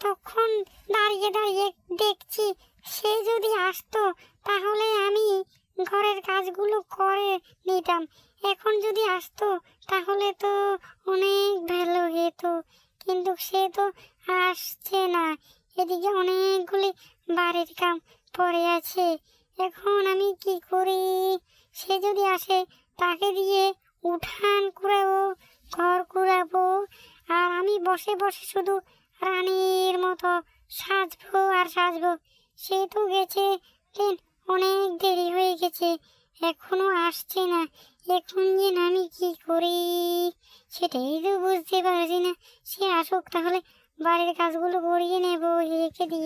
এতক্ষণ দাঁড়িয়ে দাঁড়িয়ে দেখছি, সে যদি আসতো তাহলে আমি ঘরের কাজগুলো করে নিতাম। এখন যদি আসতো তাহলে তো অনেক ভালো হতো, কিন্তু সে তো আসছে না। এদিকে অনেকগুলি বাড়ির কাম পড়ে আছে, এখন আমি কি করি? সে যদি আসে তাকে দিয়ে উঠান কুড়াবো, ঘর কুড়াবো, আর আমি বসে বসে শুধু রানীর মতো সাজবো আর সাজবো। সে তো গেছে, অনেক দেরি হয়ে গেছে, এখনো আসছে না। এখন যে আমি কি করি সেটাই তো বুঝতে পারছি না। সে আসুক, তাহলে বাড়ির কাজগুলো করিয়ে নেবো একে দিয়ে।